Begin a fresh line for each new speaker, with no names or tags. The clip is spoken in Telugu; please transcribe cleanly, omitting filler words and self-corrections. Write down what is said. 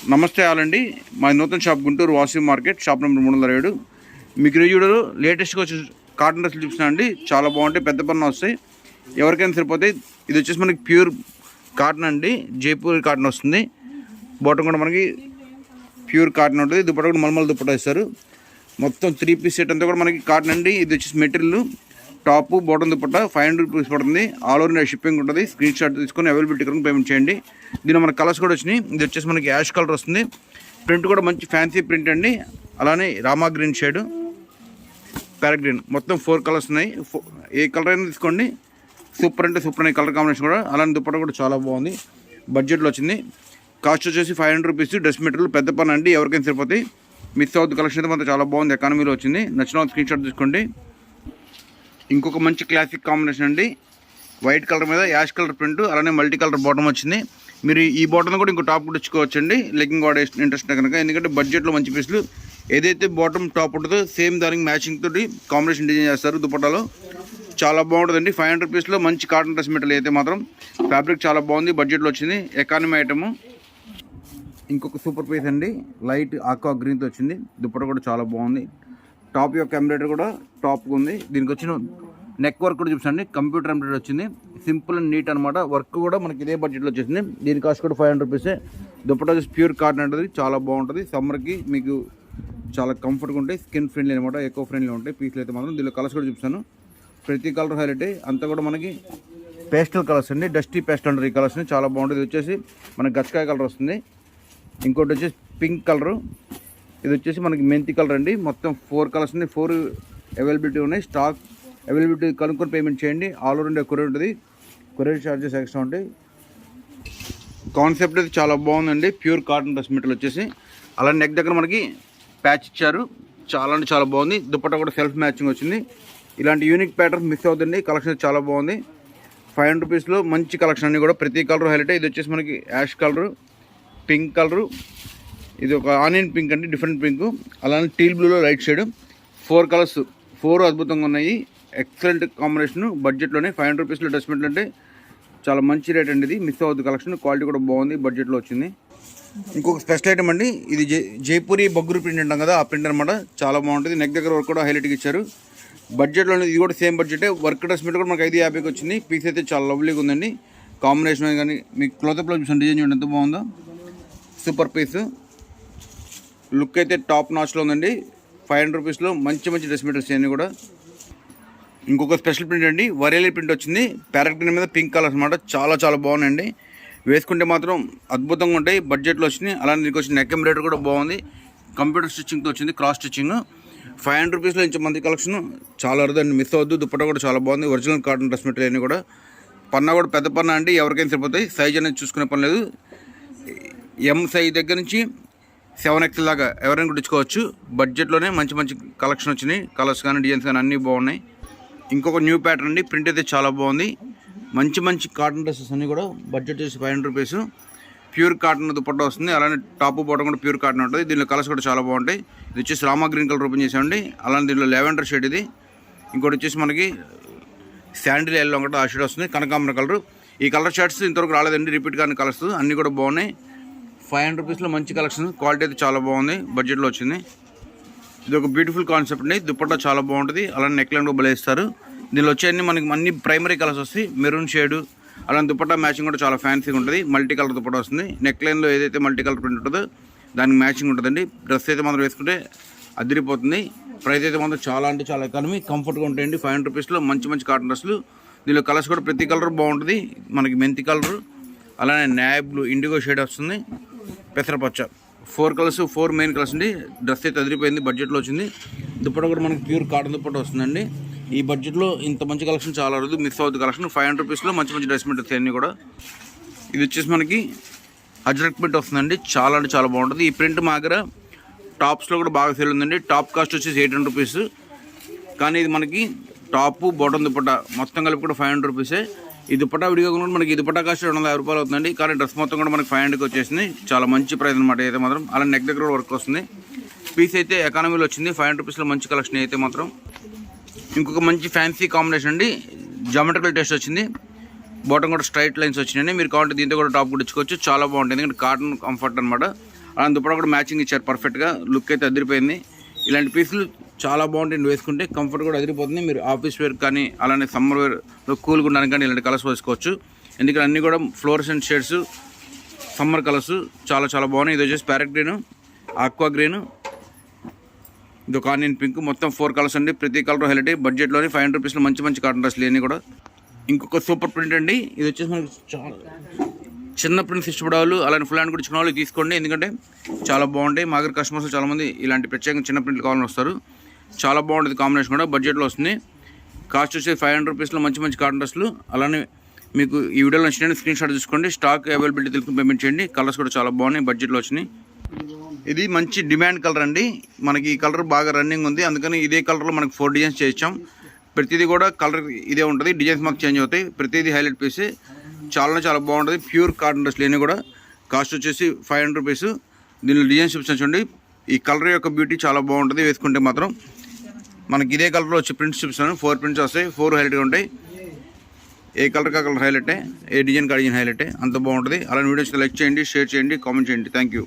నమస్తే ఆలండి. మా నూతన shop Guntur Vasavi market, shop number 307. మీకు రివ్యూలో లేటెస్ట్గా వచ్చే కాటన్ డ్రెస్సులు చూపిస్తున్నా అండి. చాలా బాగుంటాయి, పెద్ద పన్ను వస్తాయి, ఎవరికైనా సరిపోతాయి. ఇది వచ్చేసి మనకి ప్యూర్ కాటన్ అండి, జైపూర్ కాటన్ వస్తుంది. బాటమ్ కూడా మనకి ప్యూర్ కాటన్ ఉంటుంది. దుప్పట కూడా మల్మల్ దుప్పట ఇస్తారు. మొత్తం 3 పీస్ సెట్ అంతా కూడా మనకి కాటన్ అండి. ఇది వచ్చేసి material top bottom dupatta 500 rupees పడుతుంది. ఆల్ ఓవర్ ఇండియా షిప్పింగ్ ఉంటుంది. స్క్రీన్ షాట్ తీసుకొని అవైలబిలిటీ కనుక పేమెంట్ చేయండి. దీనిలో మన కలర్స్ కూడా వచ్చినాయి. ఇది వచ్చేసి మనకి యాష్ కలర్ వస్తుంది. ప్రింట్ కూడా మంచి ఫ్యాన్సీ ప్రింట్ అండి. అలానే Rama green shade, parrot green, మొత్తం 4 కలర్స్ ఉన్నాయి. ఏ కలర్ అయినా తీసుకోండి, సూపర్ అంటే సూపర్ అనే కలర్ కాంబినేషన్ కూడా. అలానే దుప్పట కూడా చాలా బాగుంది, బడ్జెట్లో వచ్చింది. కాస్ట్ వచ్చేసి 500 రూపీస్. డ్రెస్ మెటీరియల్ పెద్ద పని అండి, ఎవరికైనా సరిపోతాయి. మిస్ అవుతుంది. కలెక్షన్ అయితే మాత్రం చాలా బాగుంది, ఎకానమీలో వచ్చింది. నచ్చిన స్క్రీన్ షాట్ తీసుకోండి. ఇంకొక మంచి క్లాసిక్ కాంబినేషన్ అండి, వైట్ కలర్ మీద యాష్ కలర్ ప్రింట్, అలానే మల్టీ కలర్ బాటమ్ వచ్చింది. మీరు ఈ బాటమ్ కూడా ఇంకో టాప్ కుట్టించుకోవచ్చండి, లెగ్గింగ్ వాడే ఇంట్రెస్ట్ కనుక. ఎందుకంటే బడ్జెట్లో మంచి పీసులు. ఏదైతే బాటమ్ టాప్ ఉంటుందో సేమ్ దానికి మ్యాచింగ్ తోటి కాంబినేషన్ డిజైన్ చేస్తారు దుపట్టాలో. చాలా బాగుంటుందండి. 500 రూపీస్లో మంచి కాటన్ డ్రెస్ మెటీరియల్ అయితే మాత్రం. ఫ్యాబ్రిక్ చాలా బాగుంది, బడ్జెట్లో వచ్చింది, ఎకానమీ ఐటము. ఇంకొక సూపర్ పీస్ అండి, లైట్ ఆక్వా గ్రీన్తో వచ్చింది. దుపట్ట కూడా చాలా బాగుంది. టాప్ యొక్క ఎంబ్రాయిడరీ కూడా టాప్గా ఉంది. దీనికి వచ్చిన నెక్ వర్క్ కూడా చూపించండి, కంప్యూటర్ ఎంబ్రాయిడరీ వచ్చింది. సింపుల్ అండ్ నీట్ అనమాట. వర్క్ కూడా మనకి ఇదే బడ్జెట్లో వచ్చేసింది. దీని కాస్ట్ కూడా 500 రూపీసే. దుపట్ట వచ్చేసి ప్యూర్ కాటన్ ఉంటుంది, చాలా బాగుంటుంది. సమ్మర్కి మీకు చాలా కంఫర్ట్గా ఉంటాయి, స్కిన్ ఫ్రెండ్లీ అనమాట, ఎకో ఫ్రెండ్లీ ఉంటాయి పీసులు అయితే మాత్రం. దీనిలో కలర్స్ కూడా చూపిస్తాను. ప్రతి కలర్ హైలైట్ అంతా కూడా మనకి పేస్టల్ కలర్స్ అండి, డస్టీ పేస్టల్ అంటారు ఈ కలర్స్ని. చాలా బాగుంటుంది. ఇది వచ్చేసి మనకి గచ్చకాయ కలర్ వస్తుంది. ఇంకోటి వచ్చేసి పింక్ కలరు. ఇది వచ్చేసి మనకి మెంతి కలర్ అండి. మొత్తం 4 కలర్స్ ఉన్నాయి, 4 అవైలబిలిటీ ఉన్నాయి. స్టాక్ అవైలబిలిటీ కనుక్కొని పేమెంట్ చేయండి. ఆల్ ఓవర్ ఇండియా కొరియర్ ఉంటుంది, కొరియర్ ఛార్జెస్ ఎక్స్ట్రా ఉంటాయి. కాన్సెప్ట్ అయితే చాలా బాగుందండి, ప్యూర్ కాటన్ డ్రెస్ మెటీరియల్ వచ్చేసి. అలా నెక్ దగ్గర మనకి ప్యాచ్ ఇచ్చారు, చాలా అంటే చాలా బాగుంది. దుపట్టా కూడా సెల్ఫ్ మ్యాచింగ్ వచ్చింది. ఇలాంటి యూనిక్ ప్యాటర్న్ మిస్ అవుతుంది. కలెక్షన్ చాలా బాగుంది. 500 రూపీస్లో మంచి కలెక్షన్ అన్నీ కూడా. ప్రతి కలర్ హైలైట్. ఇది వచ్చేసి మనకి యాష్ కలరు, పింక్ కలరు, ఇది ఒక ఆనియన్ పింక్ అండి, డిఫరెంట్ పింక్. అలానే టీల్ బ్లూలో లైట్ షేడ్. 4 కలర్స్, 4 అద్భుతంగా ఉన్నాయి. ఎక్సలెంట్ కాంబినేషన్, బడ్జెట్లోనే. 500 రూపీస్లో డ్రెస్ మెటీరియల్ అంటే చాలా మంచి రేట్ అండి. ఇది మిస్ అవుతుంది కలెక్షన్. క్వాలిటీ కూడా బాగుంది, బడ్జెట్లో వచ్చింది. ఇంకొక స్పెషల్ ఐటమ్ అండి, ఇది జైపూరి బొగ్గురు ప్రింట్ అంటాం కదా, ఆ ప్రింట్ అనమాట. చాలా బాగుంటుంది. నెక్ దగ్గర వర్క్ కూడా హైలైట్గా ఇచ్చారు. బడ్జెట్లోనే ఇది కూడా సేమ్ బడ్జెటే. వర్క్ డ్రెస్ మెటీరియల్ కూడా మనకు 550కి వచ్చింది. పీస్ అయితే చాలా లవ్లీగా ఉందండి. కాంబినేషన్ కానీ మీకు క్లోతప్లో చూసిన డిజైన్ చూడండి ఎంత బాగుందో. Super piece. లుక్ అయితే టాప్ నాచ్లో ఉందండి. 500 రూపీస్లో మంచి మంచి డ్రెస్ మెటీరియల్స్ అన్నీ కూడా. ఇంకొక స్పెషల్ ప్రింట్ అండి, వరేలి ప్రింట్ వచ్చింది. ప్యారెట్ గ్రీన్ మీద పింక్ కలర్స్ అనమాట. చాలా చాలా బాగున్నాయండి. వేసుకుంటే మాత్రం అద్భుతంగా ఉంటాయి, బడ్జెట్లో వచ్చినాయి. అలానే దీనికి వచ్చిన నెక్ ఎంబ్రాయిడరీ కూడా బాగుంది, కంప్యూటర్ స్టిచ్చింగ్తో వచ్చింది, క్రాస్ స్టిచ్చింగ్. 500 రూపీస్లో ఇంత మంచి కలెక్షన్ చాలా అరుదండి, మిస్ అవద్దు. దుపట్టా కూడా చాలా బాగుంది, ఒరిజినల్ కాటన్ డ్రెస్ మెటీరియల్ అన్నీ కూడా. పన్నా కూడా పెద్ద పన్నా అండి, ఎవరికైనా సరిపోతాయి. సైజ్ అనేది చూసుకునే పని లేదు. ఎం సైజ్ దగ్గర నుంచి 7XL దాకా ఎవరైనా కుట్టించుకోవచ్చు. బడ్జెట్లోనే మంచి మంచి కలెక్షన్ వచ్చినాయి. కలర్స్ కానీ డిజైన్స్ కానీ అన్నీ బాగున్నాయి. ఇంకొక న్యూ ప్యాటర్న్ అండి, ప్రింట్ అయితే చాలా బాగుంది. మంచి మంచి కాటన్ డ్రెస్సెస్ అన్నీ కూడా. బడ్జెట్ వచ్చి 500 రూపీస్. ప్యూర్ కాటన్ దుపట్టా వస్తుంది. అలానే టాప్ బాటమ్ కూడా ప్యూర్ కాటన్ ఉంటుంది. దీనిలో కలర్స్ కూడా చాలా బాగుంటాయి. ఇది వచ్చేసి రామా గ్రీన్ కలర్ ఓపెన్ చేసామండి. అలానే దీనిలో లెవెండర్ షేడ్ ఇది. ఇంకోటి వచ్చేసి మనకి శాండిల్ ఎల్లో ఒకటి ఆ షేడ్ వస్తుంది, కనకాంబర కలర్. ఈ కలర్ షర్ట్స్ ఇంతవరకు రాలేదండి, రిపీట్ కానీ కలర్స్ అన్నీ కూడా బాగున్నాయి. 500 రూపీస్లో మంచి కలెక్షన్, క్వాలిటీ అయితే చాలా బాగుంది, బడ్జెట్లో వచ్చింది. ఇది ఒక బ్యూటిఫుల్ కాన్సెప్ట్ అండి. దుపట్టా చాలా బాగుంటుంది. అలానే నెక్ లైన్ కూడా బలేస్తారు. దీనిలో వచ్చేయన్నీ మనకి అన్ని ప్రైమరీ కలర్స్ వస్తాయి. మెరూన్ షేడ్, అలానే దుపట్టా మ్యాచింగ్ కూడా చాలా ఫ్యాన్సీగా ఉంటుంది. మల్టీ కలర్ దుపట్టా వస్తుంది. నెక్ లైన్లో ఏదైతే మల్టీ కలర్ ప్రింట్ ఉంటుందో దానికి మ్యాచింగ్ ఉంటుందండి. డ్రెస్ అయితే మాత్రం వేసుకుంటే అదిరిపోతుంది. ప్రైస్ అయితే మాత్రం చాలా అంటే చాలా ఎకానమీ, కంఫర్ట్గా ఉంటాయండి. 500 రూపీస్లో మంచి మంచి కాటన్ డ్రెస్సులు. దీనిలో కలర్స్ కూడా ప్రతి కలర్ బాగుంటుంది. మనకి మెంతి కలర్, అలానే నాయ్ బ్లూ, ఇండిగో షేడ్ వస్తుంది, పెసరపచ్చ. 4 కలర్స్, 4 మెయిన్ కలర్స్ అండి. డ్రెస్ అయితే అదిరిపోయింది, బడ్జెట్లో వచ్చింది. దుపట్టా కూడా మనకి ప్యూర్ కాటన్ దుపట్టా వస్తుందండి. ఈ బడ్జెట్లో ఇంత మంచి కలెక్షన్ చాలా అరుదు, మిస్ అవుతుంది కలెక్షన్. 500 రూపీస్లో మంచి మంచి డ్రెస్ మెటీరియల్స్ అన్నీ కూడా. ఇది వచ్చేసి మనకి అజ్రక్ ప్రింట్ వస్తుందండి. చాలా అంటే చాలా బాగుంటుంది. ఈ ప్రింట్ మా దగ్గర టాప్స్లో కూడా బాగా సేల్ ఉందండి. టాప్ కాస్ట్ వచ్చేసి 800 రూపీస్. కానీ ఇది మనకి టాప్ బాటమ్ దుపట్టా మొత్తం కలిపి కూడా 500 రూపీసే. ఈ దుపట్టా విడిగా కూడా మనకి ఈ దుపట్టా కాస్ట్ 250 రూపాయలు అవుతుందండి. కానీ డ్రెస్ మొత్తం కూడా మనకి 500కి వచ్చేసింది. చాలా మంచి ప్రైస్ అనమాట అయితే మాత్రం. అలా నెక్ దగ్గర వర్క్ వస్తుంది. పీస్ అయితే ఎకానమీలో వచ్చింది. 500 రూపీస్లో మంచి కలెక్షన్ అయితే మాత్రం. ఇంకొక మంచి ఫ్యాన్సీ కాంబినేషన్ అండి, జామెట్రికల్ టేస్ట్ వచ్చింది. బాటమ్ కూడా స్ట్రైట్ లైన్స్ వచ్చినాయి. మీరు కావాలంటే దీంతో కూడా టాప్ కుట్టించుకోవచ్చు. చాలా బాగుంటుంది, ఎందుకంటే కాటన్ కంఫర్ట్ అనమాట. అలా దుప్పట కూడా మ్యాచింగ్ ఇచ్చారు పర్ఫెక్ట్గా. లుక్ అయితే అదిరిపోయింది. ఇలాంటి పీసులు చాలా బాగుంటాయి, వేసుకుంటే కంఫర్ట్ కూడా అదిరిపోతుంది. మీరు ఆఫీస్ వేర్ కానీ అలానే సమ్మర్ వేర్లో కూల్గా ఉండడానికి కానీ ఇలాంటి కలర్స్ వేసుకోవచ్చు. ఎందుకంటే అన్నీ కూడా ఫ్లోరసెంట్ షేడ్స్, సమ్మర్ కలర్స్ చాలా చాలా బాగున్నాయి. ఇది వచ్చేసి ప్యారెట్ గ్రీన్, ఆక్వా గ్రీన్, ఇది ఒక ఆనియన్ పింక్, మొత్తం 4 కలర్స్ అండి. ప్రతి కలర్ హైలైట్. బడ్జెట్లోని 500 రూపీస్లో మంచి మంచి కాటన్ డ్రెస్లు ఇవన్నీ కూడా. ఇంకొక సూపర్ ప్రింట్ అండి. ఇది వచ్చేసి మనకి చాలా చిన్న ప్రింట్స్ ఇష్టపడేవాళ్ళు అలానే ఫుల్ హ్యాండ్ కూడా ఇచ్చిన వాళ్ళు తీసుకోండి, ఎందుకంటే చాలా బాగుంటాయి. మా దగ్గర కస్టమర్స్ చాలామంది ఇలాంటి ప్రత్యేకంగా చిన్న ప్రింట్లు కావాలని వస్తారు. చాలా బాగుంటుంది కాంబినేషన్ కూడా, బడ్జెట్లో వస్తుంది. కాస్ట్ వచ్చేసి 500 రూపీస్లో మంచి మంచి కాటన్ డ్రెస్లు. అలానే మీకు ఈ వీడియోలో నచ్చిన స్క్రీన్ షాట్ తీసుకోండి. స్టాక్ అవైలబిలిటీ తెలుసుకుని పేమెంట్ చేయండి. కలర్స్ కూడా చాలా బాగున్నాయి, బడ్జెట్లో వచ్చినాయి. ఇది మంచి డిమాండ్ కలర్ అండి. మనకి ఈ కలర్ బాగా రన్నింగ్ ఉంది, అందుకని ఇదే కలర్లో మనకి 4 డిజైన్స్ చేయించాం. ప్రతిదీ కూడా కలర్ ఇదే ఉంటుంది, డిజైన్స్ మాకు చేంజ్ అవుతాయి. ప్రతిదీ హైలైట్ పీస్, చాలా చాలా బాగుంటుంది. ప్యూర్ కాటన్ డ్రెస్లు ఇవన్నీ కూడా. కాస్ట్ వచ్చేసి 500 రూపీస్. దీనిలో డిజైన్స్ చూపించాను చూడండి. ఈ కలర్ యొక్క బ్యూటీ చాలా బాగుంటుంది, వేసుకుంటే మాత్రం. మనకి ఇదే కలర్లో వచ్చి ప్రింట్స్ చూపిస్తాను. 4 ప్రింట్స్ వస్తాయి, 4 హైలైట్గా ఉంటాయి. ఏ కలర్ కా కలర్ హైలైటే, ఏ డిజైన్ కా డిజైన్ హైలైటే, అంత బాగుంటుంది. అలానే వీడియోస్ లైక్ చేయండి, షేర్ చేయండి, కామెంట్ చేయండి. Thank you.